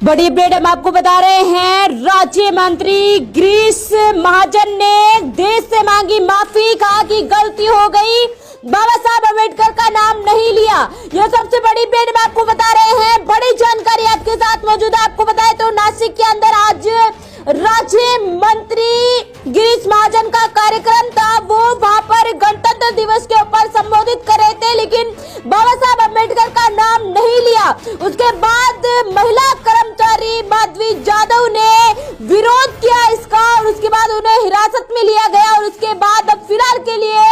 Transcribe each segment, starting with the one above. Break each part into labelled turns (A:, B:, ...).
A: बड़ी अपडेट हम आपको बता रहे हैं। राज्य मंत्री गिरीश महाजन ने देश से मांगी माफी, कहा कि गलती हो गई, बाबा साहब अम्बेडकर का नाम नहीं लिया। यह सबसे बड़ी अपडेट हम आपको बता रहे हैं। बड़ी जानकारी आपके साथ मौजूद है। आपको बताएं तो नासिक के अंदर आज राज्य मंत्री गिरीश महाजन का कार्यक्रम था। वो वहां पर गणतंत्र दिवस के ऊपर संबोधित कर रहे थे, लेकिन बाबा साहब अम्बेडकर का नाम नहीं लिया। उसके बाद महिला कर्मचारी माधवी जाधव ने विरोध किया इसका, और उसके बाद उन्हें हिरासत में लिया गया। और उसके बाद अब फिलहाल के लिए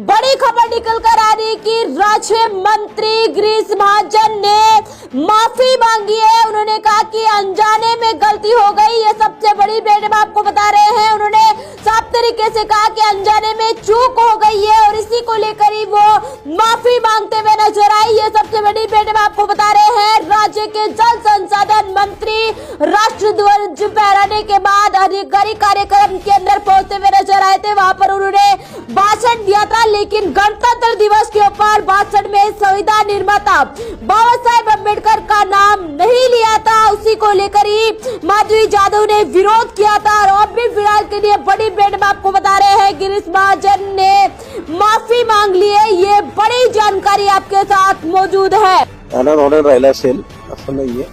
A: बड़ी खबर निकल कर आ रही कि राज्य मंत्री गिरीश महाजन ने माफी मांगी है। उन्होंने कहा कि अनजाने में गलती हो गई। ये सबसे बड़ी अपडेट हम आपको बता रहे हैं। उन्होंने साफ तरीके से कहा कि अनजाने में चूक हो गई है, और इसी को लेकर ही वो माफी मांगते हुए नजर आई। ये सबसे बड़ी अपडेट हम आपको बता रहे हैं। राज्य के जल संसाधन मंत्री राष्ट्र ध्वज फहराने के बाद अधिकारी कार्यक्रम के अंदर पहुंचते हुए नजर आए थे। वहां पर उन्होंने भाषण दिया था, लेकिन गणतंत्र दिवस के ऊपर भाषण में संविधान निर्माता बाबा साहेब अम्बेडकर का नाम नहीं लिया था। उसी को लेकर ही माधवी जाधव ने विरोध किया था। और अब भी फिलहाल के लिए बड़ी अपडेट हम आपको बता रहे हैं, गिरीश महाजन ने माफी मांग ली है। ये बड़ी जानकारी आपके साथ मौजूद है।
B: राहिला असेल असं नाहीये,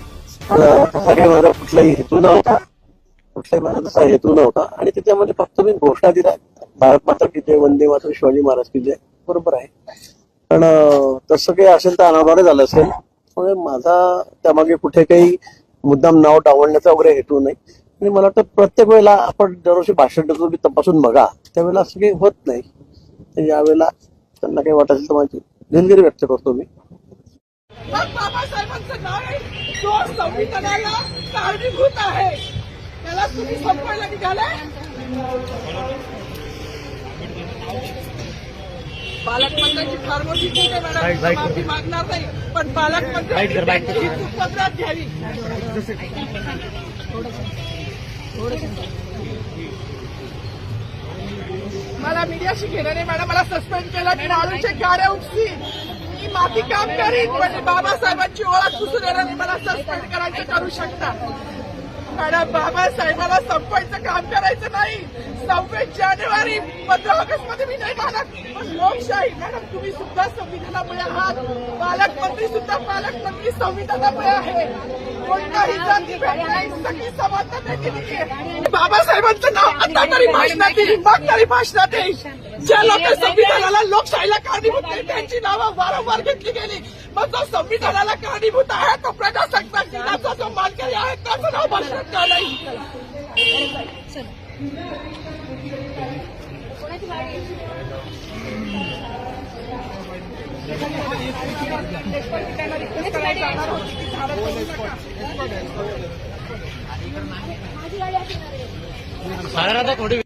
B: माझा कुठलाही हेतू नव्हता, कुठलाही माझा तसा हेतू नव्हता. आणि त्याच्यामध्ये फक्त मी घोषणा दिल्या, भारत माता की जय, वंदे मातरम, शिवाजी महाराज की जय. बरोबर आहे, पण तसं काही असेल तर अनावरण झालं असेल. त्यामुळे माझा त्यामागे कुठे काही मुद्दाम नाव डावलण्याचा वगैरे हेतू नाही. आणि मला वाटतं प्रत्येक वेळेला आपण दरवर्षी भाषण देतो, तपासून बघा, त्यावेळेला असं काही होत नाही. यावेळेला त्यांना काही वाटत असेल तर माझी दिलगिरी व्यक्त करतो मी.
C: बाबासाहेबांचं नाव आहे, जो संविधानाला कारणीभूत आहे, त्याला तुम्ही संपवायला निघाले. पालकमंत्र्यांची फार मोठी चूक आहे मॅडम, माफी मागणार नाही, पण पालकमंत्र्यांची पत्रात घ्यावी. मला मीडियाशी घेणं नाही मॅडम, मला सस्पेंड केलं, मी आळूच्या गाड्या उपसी, मी माफी काम करीन, म्हणजे बाबासाहेबांची ओळख पुसून येणार नाही. मला सस्पेंड करायचं करू शकता मॅडम. बाबासाहेबाला संपवायचं काम करायचं नाही. 26 जानेवारी 15 ऑगस्ट मध्ये मी नाही मानत, पण लोकशाही मॅडम, तुम्ही सुद्धा संविधानामुळे आहात. पालकमंत्री सुद्धा पालकमंत्री संविधानामुळे आहे. कोणताही जाती भेट नाही, सगळी समानता दिलेली आहे. बाबासाहेबांचं नाव आता तरी भाषणात येईल, मग तरी भाषणात येईल. ज्या लोक संविधानाला, लोकशाहीला कारणीभूत नाही, त्यांची नावं वारंवार घेतली गेली. मग जो संविधानाला कारणीभूत आहे, तो प्रजासत्ताक दिनाचा जो मानकरी आहे, त्याचं नाव भाषणात का नाही?
D: साधारणतः थोडी